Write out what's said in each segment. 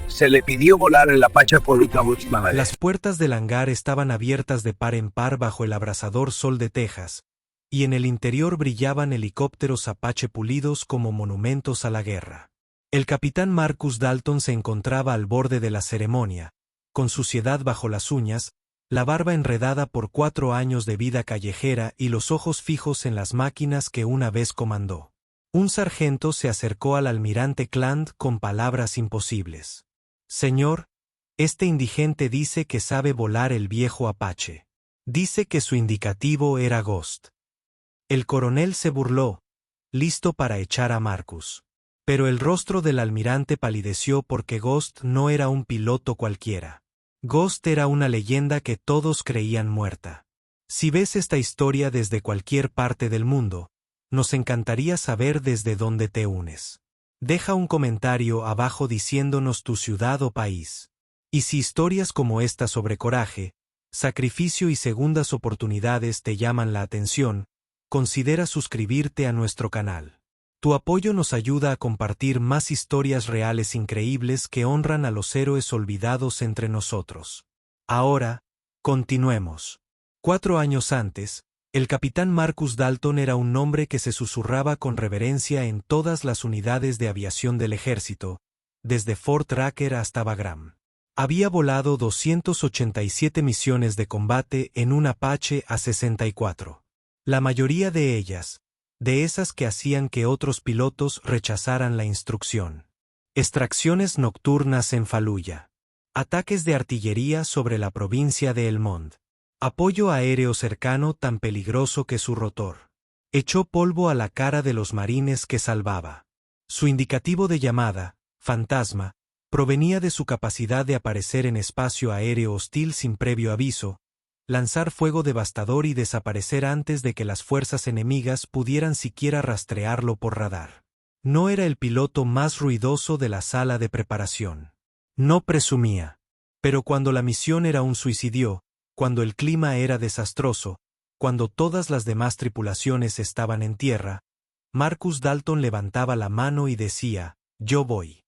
Se le pidió volar el Apache por última vez. Las puertas del hangar estaban abiertas de par en par bajo el abrasador sol de Texas, y en el interior brillaban helicópteros Apache pulidos como monumentos a la guerra. El capitán Marcus Dalton se encontraba al borde de la ceremonia, con suciedad bajo las uñas, la barba enredada por 4 años de vida callejera y los ojos fijos en las máquinas que una vez comandó. Un sargento se acercó al almirante Cland con palabras imposibles. «Señor, este indigente dice que sabe volar el viejo Apache. Dice que su indicativo era Ghost». El coronel se burló, listo para echar a Marcus. Pero el rostro del almirante palideció porque Ghost no era un piloto cualquiera. Ghost era una leyenda que todos creían muerta. Si ves esta historia desde cualquier parte del mundo, nos encantaría saber desde dónde te unes. Deja un comentario abajo diciéndonos tu ciudad o país. Y si historias como esta sobre coraje, sacrificio y segundas oportunidades te llaman la atención, considera suscribirte a nuestro canal. Tu apoyo nos ayuda a compartir más historias reales increíbles que honran a los héroes olvidados entre nosotros. Ahora, continuemos. 4 años antes, el capitán Marcus Dalton era un nombre que se susurraba con reverencia en todas las unidades de aviación del ejército, desde Fort Rucker hasta Bagram. Había volado 287 misiones de combate en un Apache A-64. La mayoría de ellas, de esas que hacían que otros pilotos rechazaran la instrucción. Extracciones nocturnas en Fallujah. Ataques de artillería sobre la provincia de Helmond. Apoyo aéreo cercano tan peligroso que su rotor echó polvo a la cara de los marines que salvaba. Su indicativo de llamada, fantasma, provenía de su capacidad de aparecer en espacio aéreo hostil sin previo aviso, lanzar fuego devastador y desaparecer antes de que las fuerzas enemigas pudieran siquiera rastrearlo por radar. No era el piloto más ruidoso de la sala de preparación. No presumía. Pero cuando la misión era un suicidio, cuando el clima era desastroso, cuando todas las demás tripulaciones estaban en tierra, Marcus Dalton levantaba la mano y decía, «Yo voy».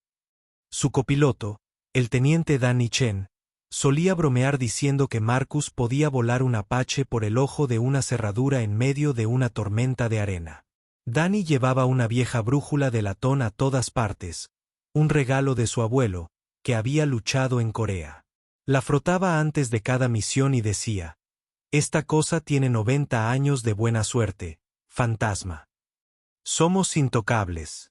Su copiloto, el teniente Danny Chen, solía bromear diciendo que Marcus podía volar un Apache por el ojo de una cerradura en medio de una tormenta de arena. Danny llevaba una vieja brújula de latón a todas partes, un regalo de su abuelo, que había luchado en Corea. La frotaba antes de cada misión y decía, «Esta cosa tiene 90 años de buena suerte, fantasma. Somos intocables».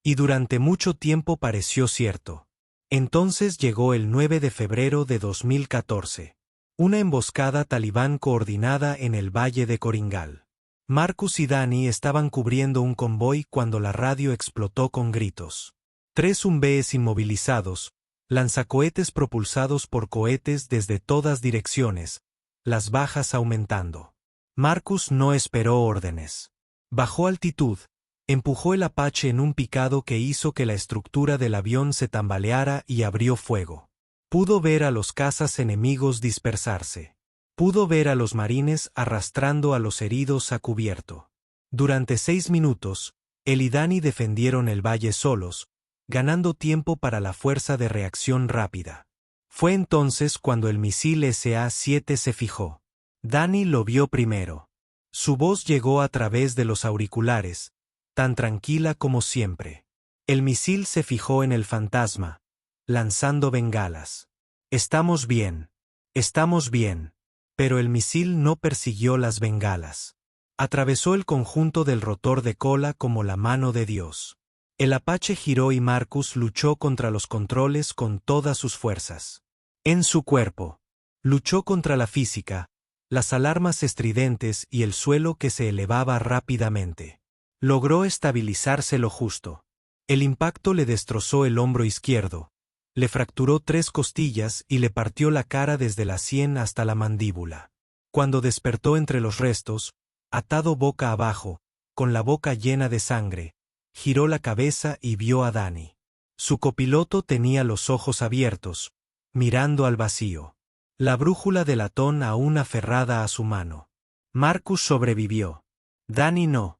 Y durante mucho tiempo pareció cierto. Entonces llegó el 9 de febrero de 2014. Una emboscada talibán coordinada en el valle de Koringal. Marcus y Danny estaban cubriendo un convoy cuando la radio explotó con gritos. 3 Humvees inmovilizados, lanzacohetes propulsados por cohetes desde todas direcciones, las bajas aumentando. Marcus no esperó órdenes. Bajó altitud, empujó el Apache en un picado que hizo que la estructura del avión se tambaleara y abrió fuego. Pudo ver a los cazas enemigos dispersarse. Pudo ver a los marines arrastrando a los heridos a cubierto. Durante 6 minutos, él y Danny defendieron el valle solos, ganando tiempo para la fuerza de reacción rápida. Fue entonces cuando el misil SA-7 se fijó. Danny lo vio primero. Su voz llegó a través de los auriculares, tan tranquila como siempre. El misil se fijó en el fantasma, lanzando bengalas. «Estamos bien. Estamos bien». Pero el misil no persiguió las bengalas. Atravesó el conjunto del rotor de cola como la mano de Dios. El Apache giró y Marcus luchó contra los controles con todas sus fuerzas. En su cuerpo. Luchó contra la física, las alarmas estridentes y el suelo que se elevaba rápidamente. Logró estabilizarse lo justo. El impacto le destrozó el hombro izquierdo, le fracturó 3 costillas y le partió la cara desde la sien hasta la mandíbula. Cuando despertó entre los restos, atado boca abajo, con la boca llena de sangre, giró la cabeza y vio a Danny. Su copiloto tenía los ojos abiertos, mirando al vacío. La brújula de latón aún aferrada a su mano. Marcus sobrevivió. Danny no.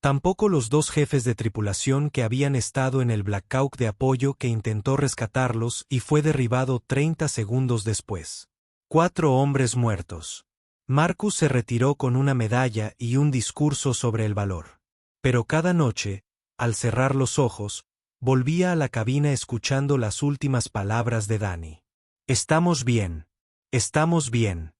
Tampoco los dos jefes de tripulación que habían estado en el Black Hawk de apoyo que intentó rescatarlos y fue derribado 30 segundos después. 4 hombres muertos. Marcus se retiró con una medalla y un discurso sobre el valor. Pero cada noche, al cerrar los ojos, volvía a la cabina escuchando las últimas palabras de Danny. Estamos bien. Estamos bien.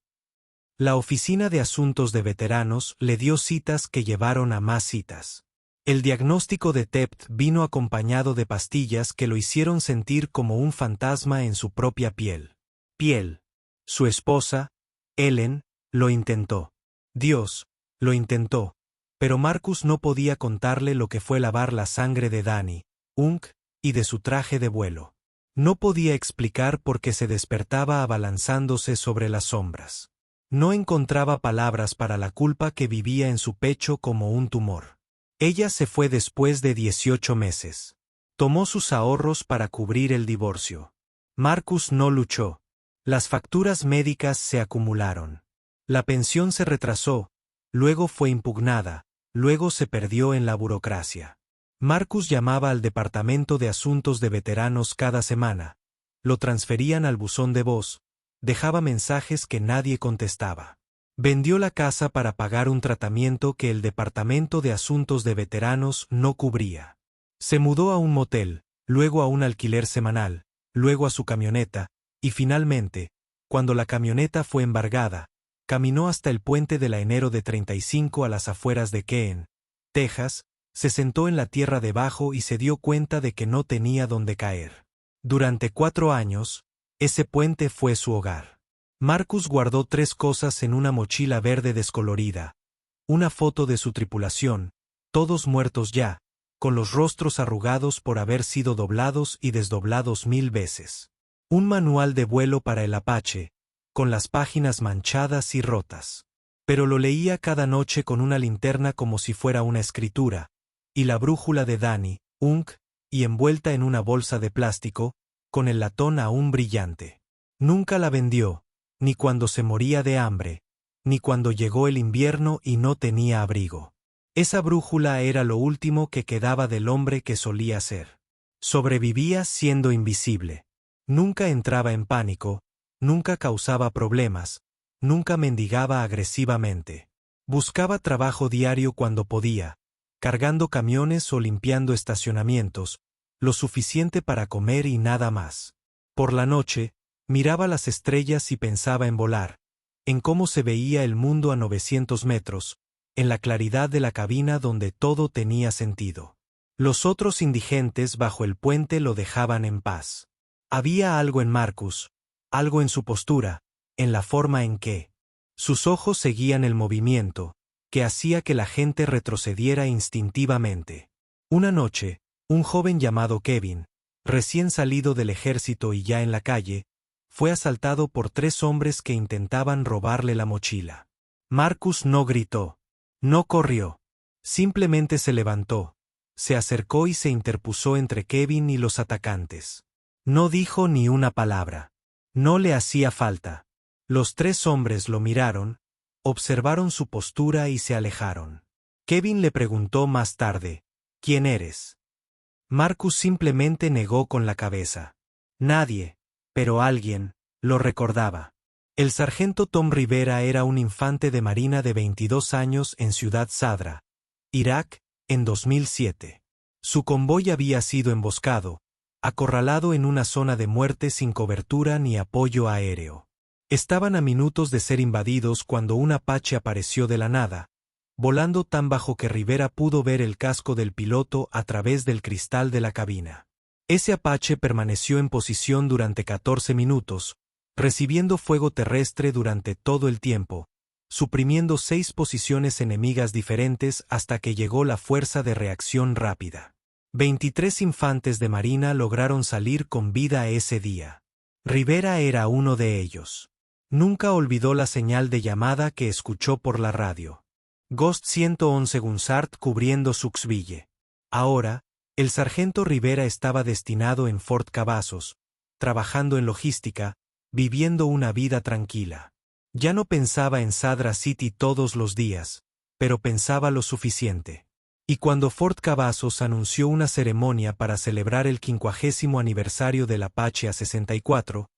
La Oficina de Asuntos de Veteranos le dio citas que llevaron a más citas. El diagnóstico de TEPT vino acompañado de pastillas que lo hicieron sentir como un fantasma en su propia piel. Su esposa, Ellen, lo intentó. Dios, lo intentó. Pero Marcus no podía contarle lo que fue lavar la sangre de Danny, Unk, y de su traje de vuelo. No podía explicar por qué se despertaba abalanzándose sobre las sombras. No encontraba palabras para la culpa que vivía en su pecho como un tumor. Ella se fue después de 18 meses. Tomó sus ahorros para cubrir el divorcio. Marcus no luchó. Las facturas médicas se acumularon. La pensión se retrasó, luego fue impugnada, luego se perdió en la burocracia. Marcus llamaba al Departamento de Asuntos de Veteranos cada semana. Lo transferían al buzón de voz. Dejaba mensajes que nadie contestaba. Vendió la casa para pagar un tratamiento que el Departamento de Asuntos de Veteranos no cubría. Se mudó a un motel, luego a un alquiler semanal, luego a su camioneta, y finalmente, cuando la camioneta fue embargada, caminó hasta el puente de la Enero de 35 a las afueras de Keene, Texas, se sentó en la tierra debajo y se dio cuenta de que no tenía dónde caer. Durante 4 años, ese puente fue su hogar. Marcus guardó 3 cosas en una mochila verde descolorida. Una foto de su tripulación, todos muertos ya, con los rostros arrugados por haber sido doblados y desdoblados 1000 veces. Un manual de vuelo para el Apache, con las páginas manchadas y rotas. Pero lo leía cada noche con una linterna como si fuera una escritura, y la brújula de Danny, Unk, y envuelta en una bolsa de plástico, con el latón aún brillante. Nunca la vendió, ni cuando se moría de hambre, ni cuando llegó el invierno y no tenía abrigo. Esa brújula era lo último que quedaba del hombre que solía ser. Sobrevivía siendo invisible. Nunca entraba en pánico, nunca causaba problemas, nunca mendigaba agresivamente. Buscaba trabajo diario cuando podía, cargando camiones o limpiando estacionamientos, lo suficiente para comer y nada más. Por la noche, miraba las estrellas y pensaba en volar, en cómo se veía el mundo a 900 metros, en la claridad de la cabina donde todo tenía sentido. Los otros indigentes bajo el puente lo dejaban en paz. Había algo en Marcus, algo en su postura, en la forma en que sus ojos seguían el movimiento, que hacía que la gente retrocediera instintivamente. Una noche, un joven llamado Kevin, recién salido del ejército y ya en la calle, fue asaltado por 3 hombres que intentaban robarle la mochila. Marcus no gritó, no corrió, simplemente se levantó, se acercó y se interpuso entre Kevin y los atacantes. No dijo ni una palabra. No le hacía falta. Los 3 hombres lo miraron, observaron su postura y se alejaron. Kevin le preguntó más tarde, ¿quién eres? Marcus simplemente negó con la cabeza. Nadie, pero alguien, lo recordaba. El sargento Tom Rivera era un infante de marina de 22 años en Ciudad Sadra, Irak, en 2007. Su convoy había sido emboscado, acorralado en una zona de muerte sin cobertura ni apoyo aéreo. Estaban a minutos de ser invadidos cuando un Apache apareció de la nada, volando tan bajo que Rivera pudo ver el casco del piloto a través del cristal de la cabina. Ese Apache permaneció en posición durante 14 minutos, recibiendo fuego terrestre durante todo el tiempo, suprimiendo 6 posiciones enemigas diferentes hasta que llegó la fuerza de reacción rápida. 23 infantes de marina lograron salir con vida ese día. Rivera era uno de ellos. Nunca olvidó la señal de llamada que escuchó por la radio. Ghost 111 Gunsart cubriendo Suxville. Ahora, el sargento Rivera estaba destinado en Fort Cavazos, trabajando en logística, viviendo una vida tranquila. Ya no pensaba en Sadra City todos los días, pero pensaba lo suficiente. Y cuando Fort Cavazos anunció una ceremonia para celebrar el 50º aniversario del Apache A-64,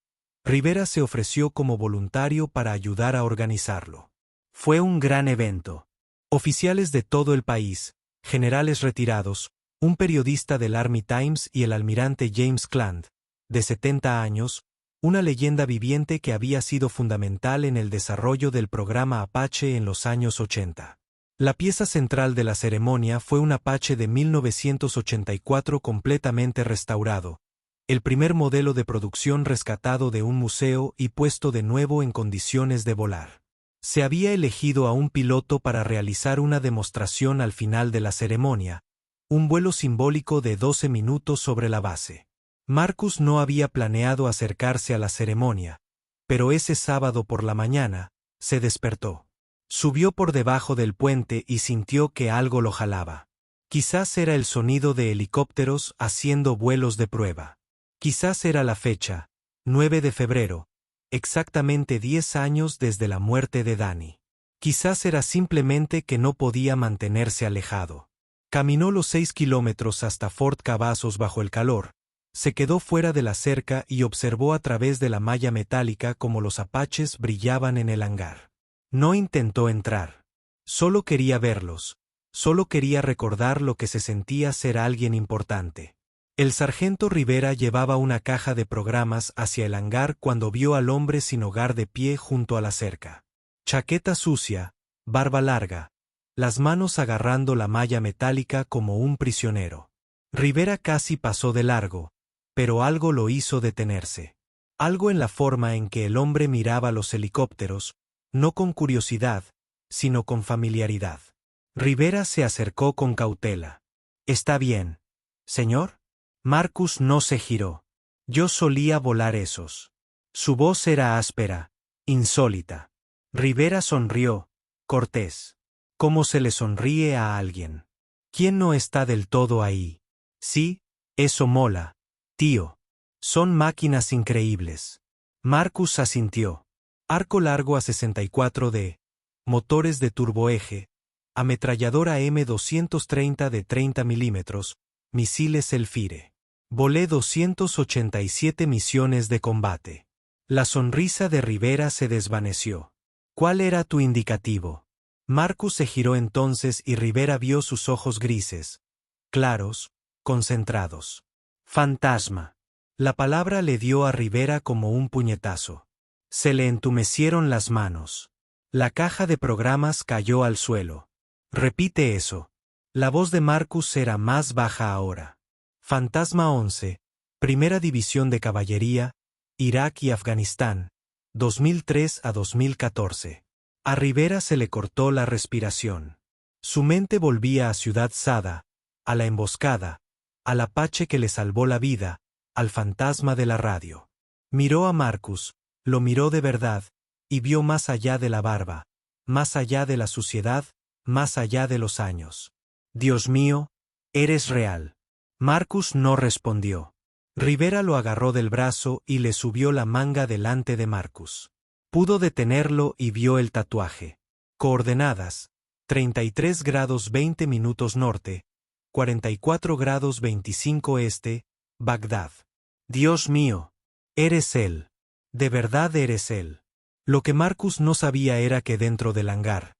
Rivera se ofreció como voluntario para ayudar a organizarlo. Fue un gran evento. Oficiales de todo el país, generales retirados, un periodista del Army Times y el almirante James Cland, de 70 años, una leyenda viviente que había sido fundamental en el desarrollo del programa Apache en los años 80. La pieza central de la ceremonia fue un Apache de 1984 completamente restaurado, el primer modelo de producción rescatado de un museo y puesto de nuevo en condiciones de volar. Se había elegido a un piloto para realizar una demostración al final de la ceremonia, un vuelo simbólico de 12 minutos sobre la base. Marcus no había planeado acercarse a la ceremonia, pero ese sábado por la mañana, se despertó. Subió por debajo del puente y sintió que algo lo jalaba. Quizás era el sonido de helicópteros haciendo vuelos de prueba. Quizás era la fecha, 9 de febrero, exactamente 10 años desde la muerte de Danny. Quizás era simplemente que no podía mantenerse alejado. Caminó los 6 kilómetros hasta Fort Cavazos bajo el calor, se quedó fuera de la cerca y observó a través de la malla metálica cómo los apaches brillaban en el hangar. No intentó entrar. Solo quería verlos. Solo quería recordar lo que se sentía ser alguien importante. El sargento Rivera llevaba una caja de programas hacia el hangar cuando vio al hombre sin hogar de pie junto a la cerca. Chaqueta sucia, barba larga, las manos agarrando la malla metálica como un prisionero. Rivera casi pasó de largo, pero algo lo hizo detenerse. Algo en la forma en que el hombre miraba los helicópteros, no con curiosidad, sino con familiaridad. Rivera se acercó con cautela. «¿Está bien, señor?» Marcus no se giró. «Yo solía volar esos». Su voz era áspera, insólita. Rivera sonrió, cortés. ¿Cómo se le sonríe a alguien? ¿Quién no está del todo ahí? Sí, eso mola, tío. Son máquinas increíbles. Marcus asintió. Arco largo A-64D, motores de turboeje, ametralladora M230 de 30 milímetros, misiles Elfire. Volé 287 misiones de combate. La sonrisa de Rivera se desvaneció. ¿Cuál era tu indicativo? Marcus se giró entonces y Rivera vio sus ojos grises, claros, concentrados. Fantasma. La palabra le dio a Rivera como un puñetazo. Se le entumecieron las manos. La caja de programas cayó al suelo. Repite eso. La voz de Marcus era más baja ahora. Fantasma 11, Primera División de Caballería, Irak y Afganistán, 2003 a 2014. A Rivera se le cortó la respiración. Su mente volvía a Ciudad Sada, a la emboscada, al apache que le salvó la vida, al fantasma de la radio. Miró a Marcus, lo miró de verdad, y vio más allá de la barba, más allá de la suciedad, más allá de los años. Dios mío, eres real. Marcus no respondió. Rivera lo agarró del brazo y le subió la manga delante de Marcus. Pudo detenerlo y vio el tatuaje. Coordenadas: 33 grados 20 minutos norte, 44 grados 25 este, Bagdad. Dios mío, eres él. De verdad eres él. Lo que Marcus no sabía era que dentro del hangar,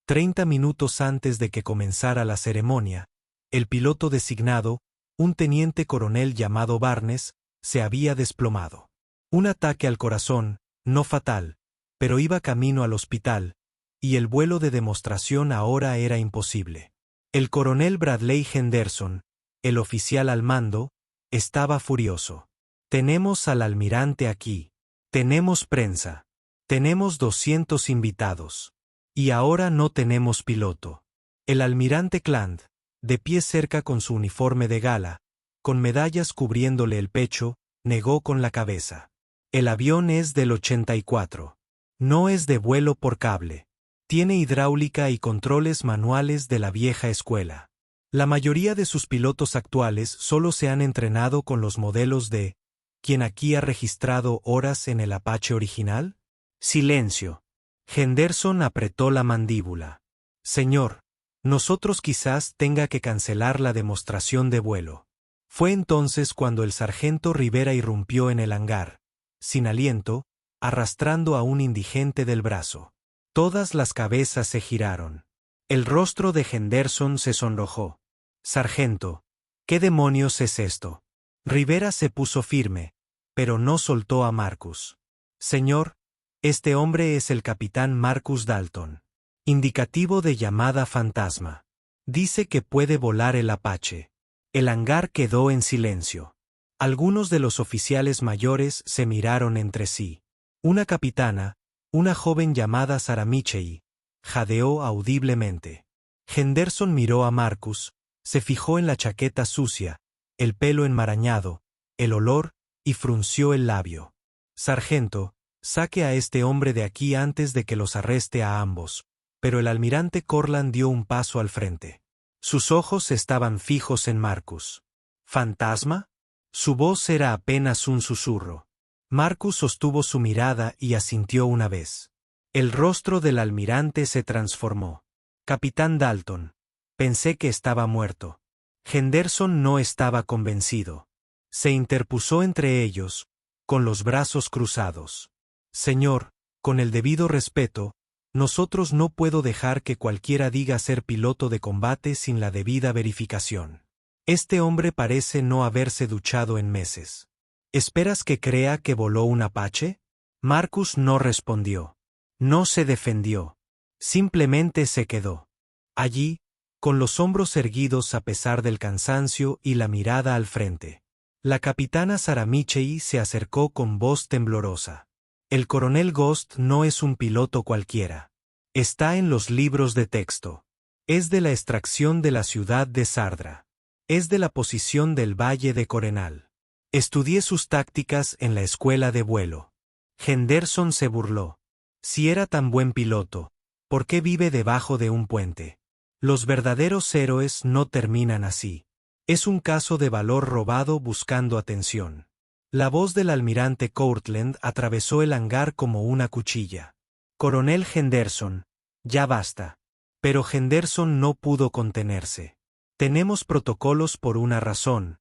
30 minutos antes de que comenzara la ceremonia, el piloto designado, un teniente coronel llamado Barnes, se había desplomado. Un ataque al corazón, no fatal, pero iba camino al hospital, y el vuelo de demostración ahora era imposible. El coronel Bradley Henderson, el oficial al mando, estaba furioso. Tenemos al almirante aquí. Tenemos prensa. Tenemos 200 invitados. Y ahora no tenemos piloto. El almirante Cland, de pie cerca con su uniforme de gala, con medallas cubriéndole el pecho, negó con la cabeza. El avión es del 84. No es de vuelo por cable. Tiene hidráulica y controles manuales de la vieja escuela. La mayoría de sus pilotos actuales solo se han entrenado con los modelos de ¿quién aquí ha registrado horas en el Apache original? Silencio. Henderson apretó la mandíbula. Señor, Nosotros quizás tenga que cancelar la demostración de vuelo. Fue entonces cuando el sargento Rivera irrumpió en el hangar, sin aliento, arrastrando a un indigente del brazo. Todas las cabezas se giraron. El rostro de Henderson se sonrojó. «Sargento, ¿qué demonios es esto?» Rivera se puso firme, pero no soltó a Marcus. «Señor, este hombre es el capitán Marcus Dalton. Indicativo de llamada fantasma. Dice que puede volar el Apache». El hangar quedó en silencio. Algunos de los oficiales mayores se miraron entre sí. Una capitana, una joven llamada Sarah Michei, jadeó audiblemente. Henderson miró a Marcus, se fijó en la chaqueta sucia, el pelo enmarañado, el olor, y frunció el labio. «Sargento, saque a este hombre de aquí antes de que los arreste a ambos». Pero el almirante Cortland dio un paso al frente. Sus ojos estaban fijos en Marcus. ¿Fantasma? Su voz era apenas un susurro. Marcus sostuvo su mirada y asintió una vez. El rostro del almirante se transformó. «Capitán Dalton, pensé que estaba muerto». Henderson no estaba convencido. Se interpuso entre ellos, con los brazos cruzados. «Señor, con el debido respeto, nosotros no puedo dejar que cualquiera diga ser piloto de combate sin la debida verificación. Este hombre parece no haberse duchado en meses. ¿Esperas que crea que voló un Apache?» Marcus no respondió. No se defendió. Simplemente se quedó allí, con los hombros erguidos a pesar del cansancio y la mirada al frente. La capitana Sarah Michei se acercó con voz temblorosa. «El coronel Ghost no es un piloto cualquiera. Está en los libros de texto. Es de la extracción de la ciudad de Sardra. Es de la posición del Valle de Corenal. Estudié sus tácticas en la escuela de vuelo». Henderson se burló. «Si era tan buen piloto, ¿por qué vive debajo de un puente? Los verdaderos héroes no terminan así. Es un caso de valor robado buscando atención». La voz del almirante Cortland atravesó el hangar como una cuchilla. «Coronel Henderson, ya basta». Pero Henderson no pudo contenerse. «Tenemos protocolos por una razón,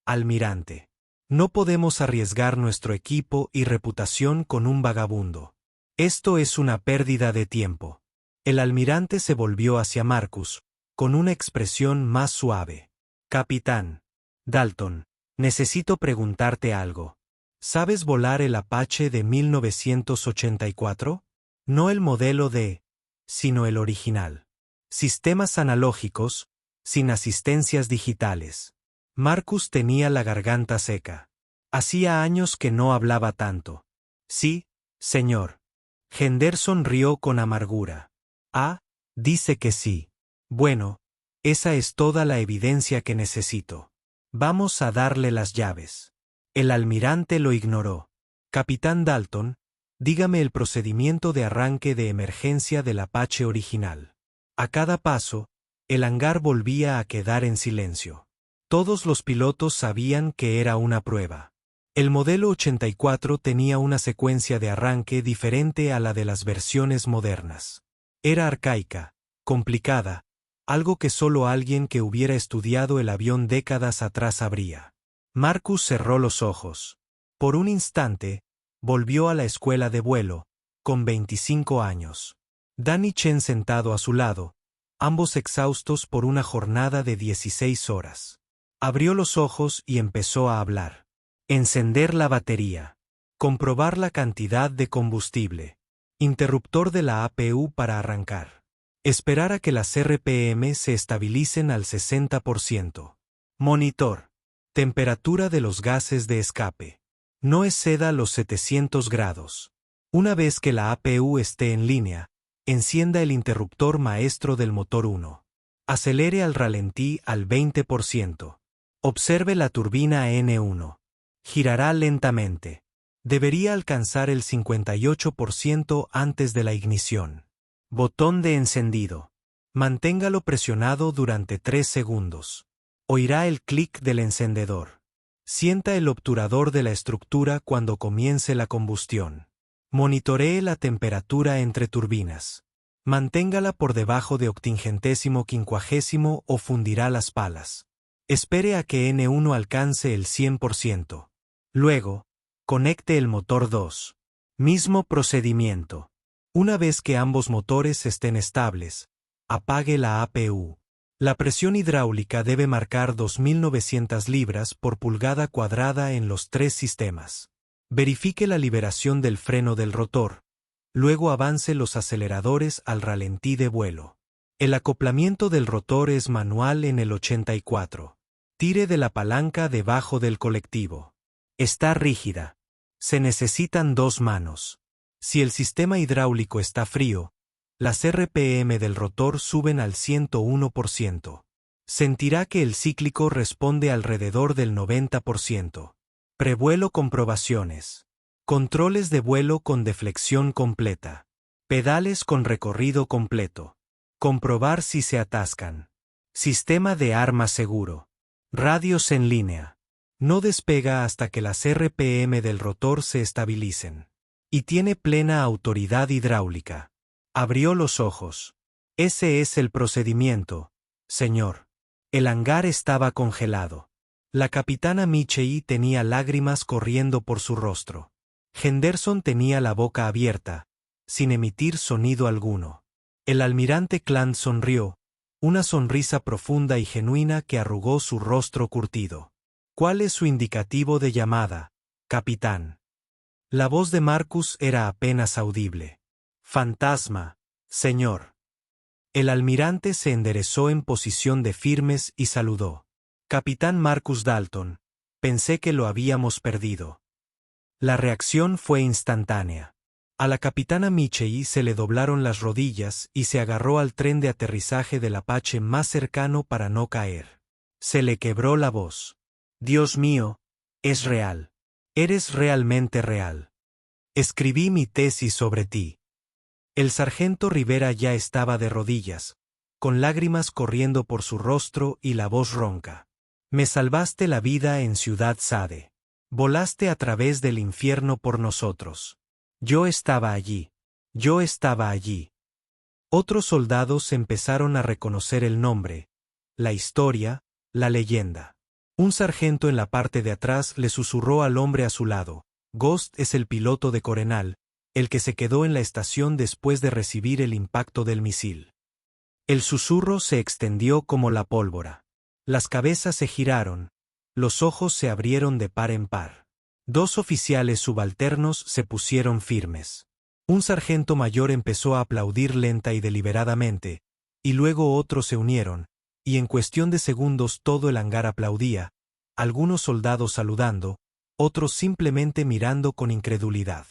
almirante. No podemos arriesgar nuestro equipo y reputación con un vagabundo. Esto es una pérdida de tiempo». El almirante se volvió hacia Marcus, con una expresión más suave. «Capitán Dalton, necesito preguntarte algo. ¿Sabes volar el Apache de 1984? No el modelo D, sino el original. Sistemas analógicos, sin asistencias digitales». Marcus tenía la garganta seca. Hacía años que no hablaba tanto. «Sí, señor». Henderson rió con amargura. «Ah, dice que sí. Bueno, esa es toda la evidencia que necesito. Vamos a darle las llaves». El almirante lo ignoró. «Capitán Dalton, dígame el procedimiento de arranque de emergencia del Apache original». A cada paso, el hangar volvía a quedar en silencio. Todos los pilotos sabían que era una prueba. El modelo 84 tenía una secuencia de arranque diferente a la de las versiones modernas. Era arcaica, complicada, algo que solo alguien que hubiera estudiado el avión décadas atrás sabría. Marcus cerró los ojos. Por un instante, volvió a la escuela de vuelo, con 25 años. Danny Chen sentado a su lado, ambos exhaustos por una jornada de 16 horas. Abrió los ojos y empezó a hablar. Encender la batería. Comprobar la cantidad de combustible. Interruptor de la APU para arrancar. Esperar a que las RPM se estabilicen al 60%. Monitor. Temperatura de los gases de escape. No exceda los 700 grados. Una vez que la APU esté en línea, encienda el interruptor maestro del motor 1. Acelere al ralentí al 20%. Observe la turbina N1. Girará lentamente. Debería alcanzar el 58% antes de la ignición. Botón de encendido. Manténgalo presionado durante 3 segundos. Oirá el clic del encendedor. Sienta el obturador de la estructura cuando comience la combustión. Monitoree la temperatura entre turbinas. Manténgala por debajo de octingentésimo quincuagésimo o fundirá las palas. Espere a que N1 alcance el 100%. Luego, conecte el motor 2. Mismo procedimiento. Una vez que ambos motores estén estables, apague la APU. La presión hidráulica debe marcar 2.900 libras por pulgada cuadrada en los tres sistemas. Verifique la liberación del freno del rotor. Luego avance los aceleradores al ralentí de vuelo. El acoplamiento del rotor es manual en el 84. Tire de la palanca debajo del colectivo. Está rígida. Se necesitan 2 manos. Si el sistema hidráulico está frío, las RPM del rotor suben al 101%. Sentirá que el cíclico responde alrededor del 90%. Prevuelo comprobaciones. Controles de vuelo con deflexión completa. Pedales con recorrido completo. Comprobar si se atascan. Sistema de arma seguro. Radios en línea. No despega hasta que las RPM del rotor se estabilicen. Y tiene plena autoridad hidráulica. Abrió los ojos. Ese es el procedimiento, señor. El hangar estaba congelado. La capitana Michei tenía lágrimas corriendo por su rostro. Henderson tenía la boca abierta, sin emitir sonido alguno. El almirante Clant sonrió, una sonrisa profunda y genuina que arrugó su rostro curtido. ¿Cuál es su indicativo de llamada, capitán? La voz de Marcus era apenas audible. Fantasma, señor. El almirante se enderezó en posición de firmes y saludó. Capitán Marcus Dalton, pensé que lo habíamos perdido. La reacción fue instantánea. A la capitana Michei se le doblaron las rodillas y se agarró al tren de aterrizaje del Apache más cercano para no caer. Se le quebró la voz. Dios mío, es real. Eres realmente real. Escribí mi tesis sobre ti. El sargento Rivera ya estaba de rodillas, con lágrimas corriendo por su rostro y la voz ronca. Me salvaste la vida en Ciudad Sade. Volaste a través del infierno por nosotros. Yo estaba allí. Yo estaba allí. Otros soldados empezaron a reconocer el nombre, la historia, la leyenda. Un sargento en la parte de atrás le susurró al hombre a su lado. Ghost es el piloto de Corenal, el que se quedó en la estación después de recibir el impacto del misil. El susurro se extendió como la pólvora. Las cabezas se giraron, los ojos se abrieron de par en par. 2 oficiales subalternos se pusieron firmes. Un sargento mayor empezó a aplaudir lenta y deliberadamente, y luego otros se unieron, y en cuestión de segundos todo el hangar aplaudía, algunos soldados saludando, otros simplemente mirando con incredulidad.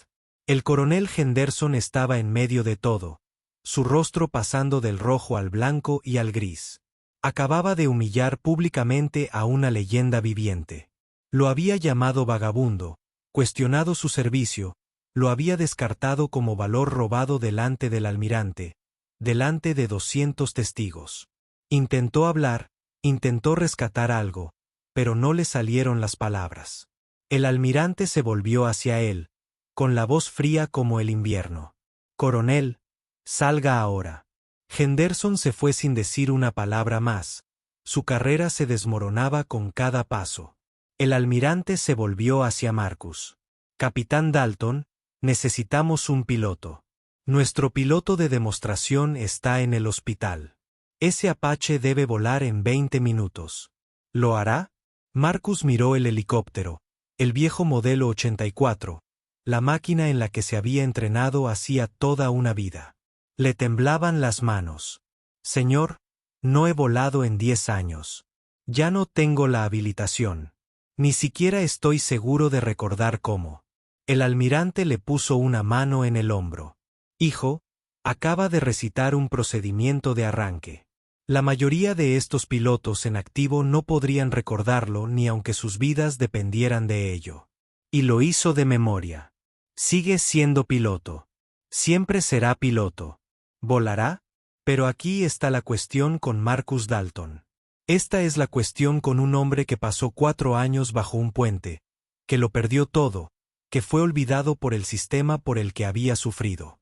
El coronel Henderson estaba en medio de todo, su rostro pasando del rojo al blanco y al gris. Acababa de humillar públicamente a una leyenda viviente. Lo había llamado vagabundo, cuestionado su servicio, lo había descartado como valor robado delante del almirante, delante de 200 testigos. Intentó hablar, intentó rescatar algo, pero no le salieron las palabras. El almirante se volvió hacia él, con la voz fría como el invierno. Coronel, salga ahora. Henderson se fue sin decir una palabra más. Su carrera se desmoronaba con cada paso. El almirante se volvió hacia Marcus. Capitán Dalton, necesitamos un piloto. Nuestro piloto de demostración está en el hospital. Ese Apache debe volar en 20 minutos. ¿Lo hará? Marcus miró el helicóptero, el viejo modelo 84, la máquina en la que se había entrenado hacía toda una vida. Le temblaban las manos. Señor, no he volado en 10 años. Ya no tengo la habilitación. Ni siquiera estoy seguro de recordar cómo. El almirante le puso una mano en el hombro. Hijo, acaba de recitar un procedimiento de arranque. La mayoría de estos pilotos en activo no podrían recordarlo ni aunque sus vidas dependieran de ello. Y lo hizo de memoria. Sigue siendo piloto. Siempre será piloto. ¿Volará? Pero aquí está la cuestión con Marcus Dalton. Esta es la cuestión con un hombre que pasó 4 años bajo un puente, que lo perdió todo, que fue olvidado por el sistema por el que había sufrido.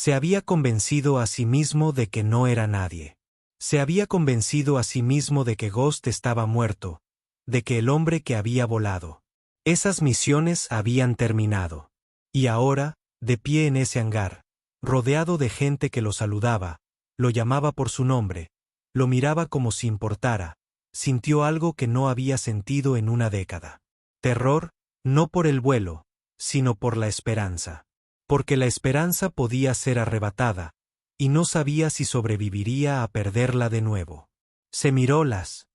Se había convencido a sí mismo de que no era nadie. Se había convencido a sí mismo de que Ghost estaba muerto, de que el hombre que había volado. Esas misiones habían terminado. Y ahora, de pie en ese hangar, rodeado de gente que lo saludaba, lo llamaba por su nombre, lo miraba como si importara, sintió algo que no había sentido en una década. Terror, no por el vuelo, sino por la esperanza. Porque la esperanza podía ser arrebatada, y no sabía si sobreviviría a perderla de nuevo. Se miró las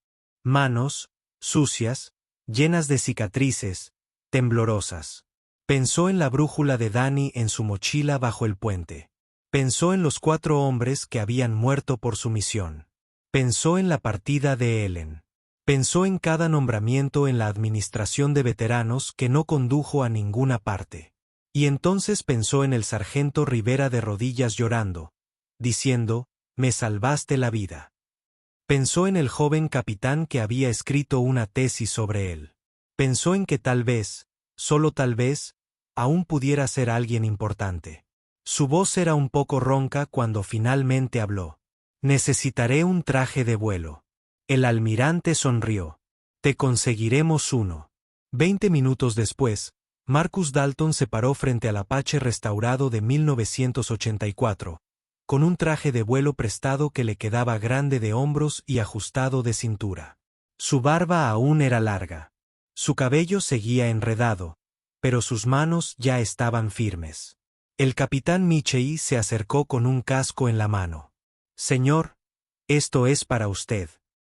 manos, sucias, llenas de cicatrices, temblorosas. Pensó en la brújula de Danny en su mochila bajo el puente. Pensó en los 4 hombres que habían muerto por su misión. Pensó en la partida de Ellen. Pensó en cada nombramiento en la administración de veteranos que no condujo a ninguna parte. Y entonces pensó en el sargento Rivera de rodillas llorando, diciendo, «Me salvaste la vida». Pensó en el joven capitán que había escrito una tesis sobre él. Pensó en que tal vez, solo tal vez, aún pudiera ser alguien importante. Su voz era un poco ronca cuando finalmente habló. «Necesitaré un traje de vuelo». El almirante sonrió. «Te conseguiremos uno». 20 minutos después, Marcus Dalton se paró frente al Apache restaurado de 1984, con un traje de vuelo prestado que le quedaba grande de hombros y ajustado de cintura. Su barba aún era larga. Su cabello seguía enredado, pero sus manos ya estaban firmes. El capitán Michei se acercó con un casco en la mano. «Señor, esto es para usted.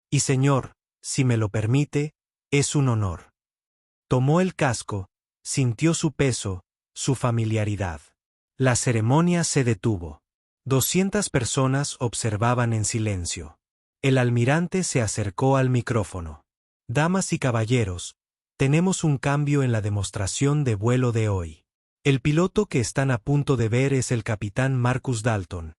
Y señor, si me lo permite, es un honor». Tomó el casco, sintió su peso, su familiaridad. La ceremonia se detuvo. 200 personas observaban en silencio. El almirante se acercó al micrófono. «Damas y caballeros, tenemos un cambio en la demostración de vuelo de hoy. El piloto que están a punto de ver es el capitán Marcus Dalton,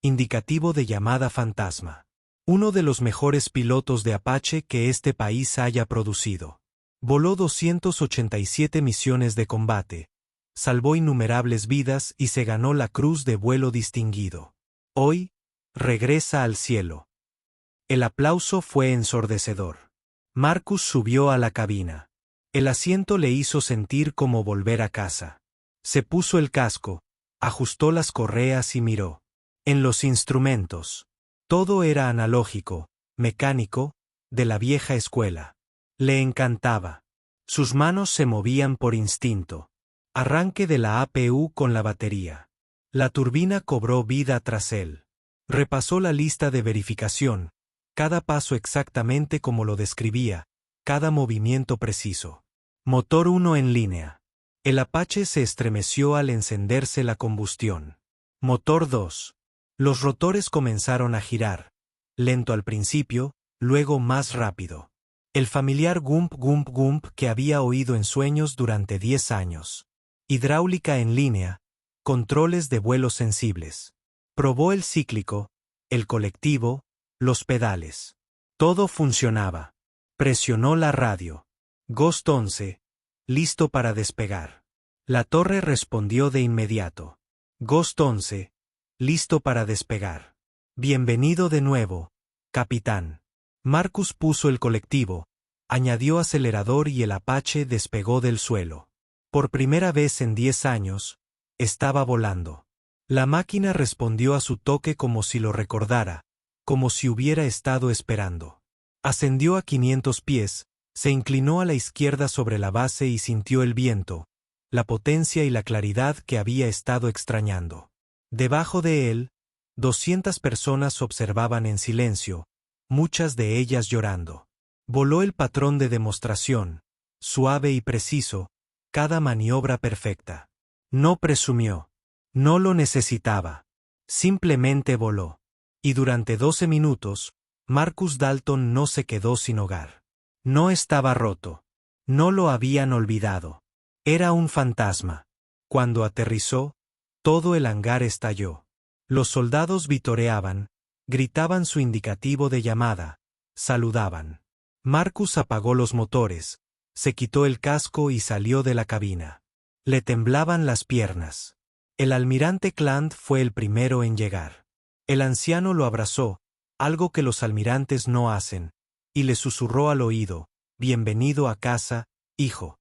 indicativo de llamada fantasma. Uno de los mejores pilotos de Apache que este país haya producido. Voló 287 misiones de combate, salvó innumerables vidas y se ganó la Cruz de Vuelo Distinguido. Hoy, regresa al cielo». El aplauso fue ensordecedor. Marcus subió a la cabina. El asiento le hizo sentir como volver a casa. Se puso el casco, ajustó las correas y miró. En los instrumentos. Todo era analógico, mecánico, de la vieja escuela. Le encantaba. Sus manos se movían por instinto. Arranque de la APU con la batería. La turbina cobró vida tras él. Repasó la lista de verificación, cada paso exactamente como lo describía, cada movimiento preciso. Motor 1 en línea. El Apache se estremeció al encenderse la combustión. Motor 2. Los rotores comenzaron a girar, lento al principio, luego más rápido. El familiar gump gump gump que había oído en sueños durante 10 años. Hidráulica en línea, controles de vuelos sensibles. Probó el cíclico, el colectivo, los pedales. Todo funcionaba. Presionó la radio. Ghost 11, listo para despegar. La torre respondió de inmediato. Ghost 11, listo para despegar. Bienvenido de nuevo, capitán. Marcus puso el colectivo, añadió acelerador y el Apache despegó del suelo. Por primera vez en 10 años, estaba volando. La máquina respondió a su toque como si lo recordara, como si hubiera estado esperando. Ascendió a 500 pies, se inclinó a la izquierda sobre la base y sintió el viento, la potencia y la claridad que había estado extrañando. Debajo de él, 200 personas observaban en silencio, muchas de ellas llorando. Voló el patrón de demostración, suave y preciso, cada maniobra perfecta. No presumió. No lo necesitaba. Simplemente voló. Y durante 12 minutos, Marcus Dalton no se quedó sin hogar. No estaba roto. No lo habían olvidado. Era un fantasma. Cuando aterrizó, todo el hangar estalló. Los soldados vitoreaban, gritaban su indicativo de llamada, saludaban. Marcus apagó los motores, se quitó el casco y salió de la cabina. Le temblaban las piernas. El almirante Cland fue el primero en llegar. El anciano lo abrazó, algo que los almirantes no hacen, y le susurró al oído: «Bienvenido a casa, hijo».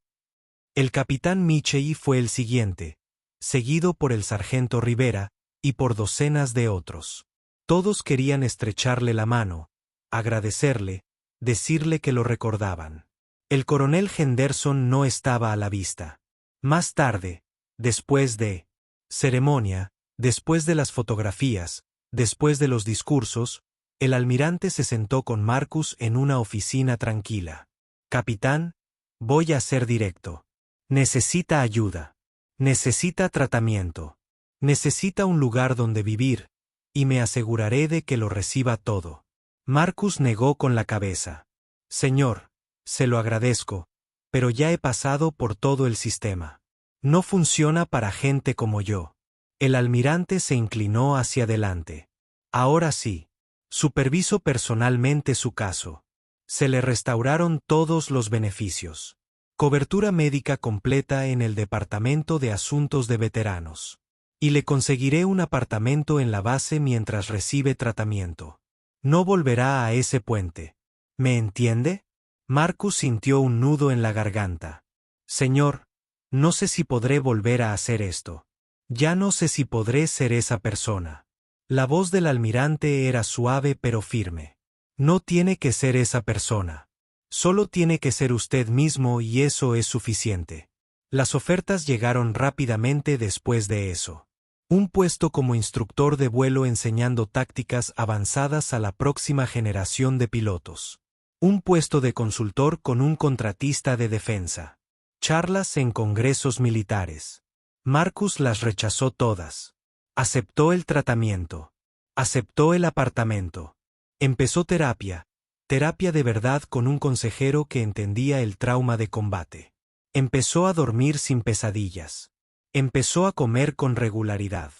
El capitán Michei fue el siguiente, seguido por el sargento Rivera, y por docenas de otros. Todos querían estrecharle la mano, agradecerle, decirle que lo recordaban. El coronel Henderson no estaba a la vista. Más tarde, después de ceremonia, después de las fotografías, después de los discursos, el almirante se sentó con Marcus en una oficina tranquila. «Capitán, voy a ser directo. Necesita ayuda. Necesita tratamiento. Necesita un lugar donde vivir, y me aseguraré de que lo reciba todo». Marcus negó con la cabeza. «Señor, se lo agradezco, pero ya he pasado por todo el sistema. No funciona para gente como yo». El almirante se inclinó hacia adelante. «Ahora sí. Superviso personalmente su caso. Se le restauraron todos los beneficios. Cobertura médica completa en el Departamento de Asuntos de Veteranos. Y le conseguiré un apartamento en la base mientras recibe tratamiento. No volverá a ese puente. ¿Me entiende?» Marcus sintió un nudo en la garganta. «Señor, no sé si podré volver a hacer esto. Ya no sé si podré ser esa persona». La voz del almirante era suave pero firme. «No tiene que ser esa persona. Solo tiene que ser usted mismo y eso es suficiente». Las ofertas llegaron rápidamente después de eso. Un puesto como instructor de vuelo enseñando tácticas avanzadas a la próxima generación de pilotos. Un puesto de consultor con un contratista de defensa. Charlas en congresos militares. Marcus las rechazó todas. Aceptó el tratamiento. Aceptó el apartamento. Empezó terapia de verdad con un consejero que entendía el trauma de combate. Empezó a dormir sin pesadillas. Empezó a comer con regularidad.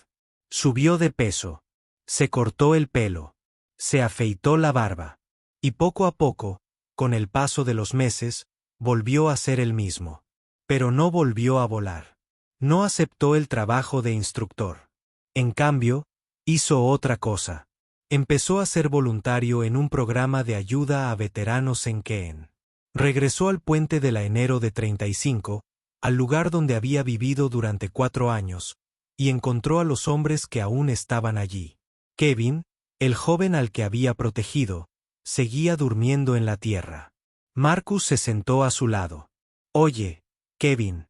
Subió de peso. Se cortó el pelo. Se afeitó la barba. Y poco a poco, con el paso de los meses, volvió a ser el mismo. Pero no volvió a volar. No aceptó el trabajo de instructor. En cambio, hizo otra cosa. Empezó a ser voluntario en un programa de ayuda a veteranos en Keene. Regresó al puente de la enero de 35, al lugar donde había vivido durante 4 años, y encontró a los hombres que aún estaban allí. Kevin, el joven al que había protegido, seguía durmiendo en la tierra. Marcus se sentó a su lado. «Oye, Kevin,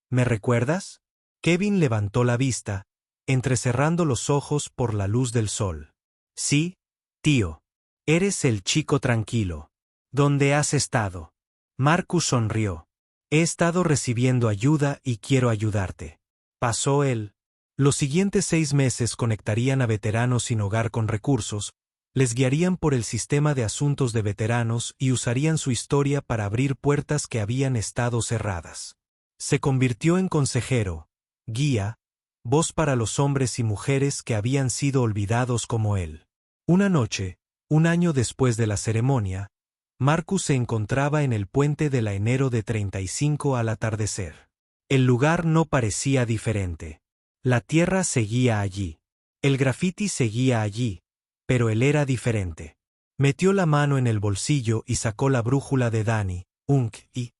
¿me recuerdas?» Kevin levantó la vista, entrecerrando los ojos por la luz del sol. «Sí, tío. Eres el chico tranquilo. ¿Dónde has estado?» Marcus sonrió. «He estado recibiendo ayuda y quiero ayudarte». Pasó él. Los siguientes 6 meses conectarían a veteranos sin hogar con recursos, les guiarían por el sistema de asuntos de veteranos y usarían su historia para abrir puertas que habían estado cerradas. Se convirtió en consejero, guía, voz para los hombres y mujeres que habían sido olvidados como él. Una noche, un año después de la ceremonia, Marcus se encontraba en el puente de la enero de 35 al atardecer. El lugar no parecía diferente. La tierra seguía allí. El grafiti seguía allí, pero él era diferente. Metió la mano en el bolsillo y sacó la brújula de Danny, y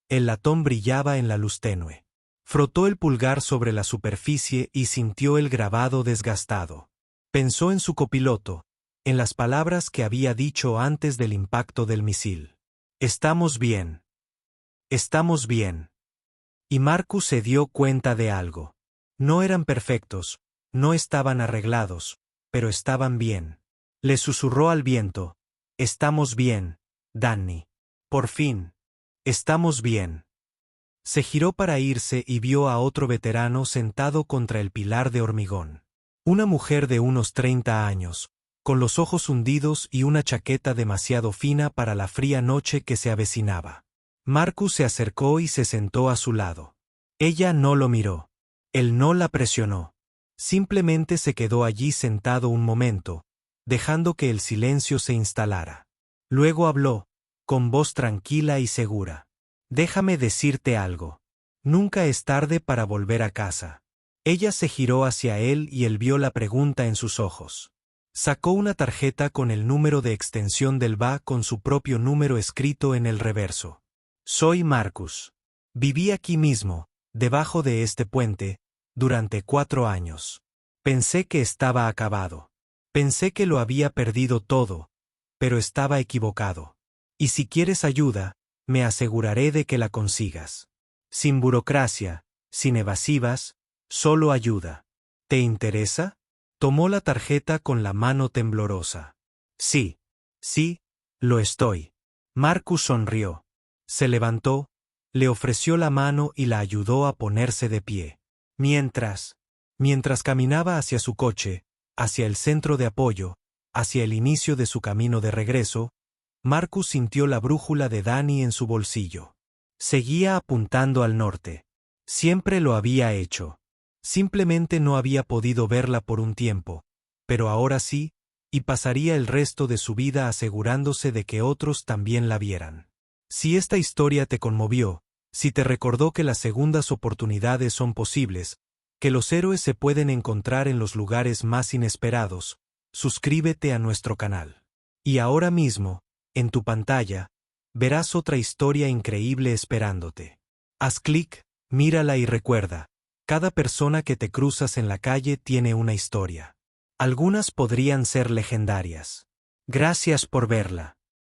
el latón brillaba en la luz tenue. Frotó el pulgar sobre la superficie y sintió el grabado desgastado. Pensó en su copiloto, en las palabras que había dicho antes del impacto del misil. «Estamos bien. Estamos bien». Y Marcus se dio cuenta de algo. No eran perfectos, no estaban arreglados, pero estaban bien. Le susurró al viento: «Estamos bien, Danny. Por fin. Estamos bien». Se giró para irse y vio a otro veterano sentado contra el pilar de hormigón. Una mujer de unos 30 años, con los ojos hundidos y una chaqueta demasiado fina para la fría noche que se avecinaba. Marcus se acercó y se sentó a su lado. Ella no lo miró. Él no la presionó. Simplemente se quedó allí sentado un momento, dejando que el silencio se instalara. Luego habló, con voz tranquila y segura. «Déjame decirte algo. Nunca es tarde para volver a casa. Ella se giró hacia él y él vio la pregunta en sus ojos. Sacó una tarjeta con el número de extensión del BA con su propio número escrito en el reverso. Soy Marcus. Viví aquí mismo, debajo de este puente, durante 4 años. Pensé que estaba acabado. Pensé que lo había perdido todo, pero estaba equivocado. Y si quieres ayuda, me aseguraré de que la consigas. Sin burocracia, sin evasivas, solo ayuda. ¿Te interesa? Tomó la tarjeta con la mano temblorosa. Sí, lo estoy. Marcus sonrió. Se levantó, le ofreció la mano y la ayudó a ponerse de pie. Mientras caminaba hacia su coche, hacia el centro de apoyo, hacia el inicio de su camino de regreso, Marcus sintió la brújula de Danny en su bolsillo. Seguía apuntando al norte. Siempre lo había hecho. Simplemente no había podido verla por un tiempo, pero ahora sí, y pasaría el resto de su vida asegurándose de que otros también la vieran. Si esta historia te conmovió, si te recordó que las segundas oportunidades son posibles, que los héroes se pueden encontrar en los lugares más inesperados, suscríbete a nuestro canal. Y ahora mismo, en tu pantalla, verás otra historia increíble esperándote. Haz clic, mírala y recuerda, cada persona que te cruzas en la calle tiene una historia. Algunas podrían ser legendarias. Gracias por verla.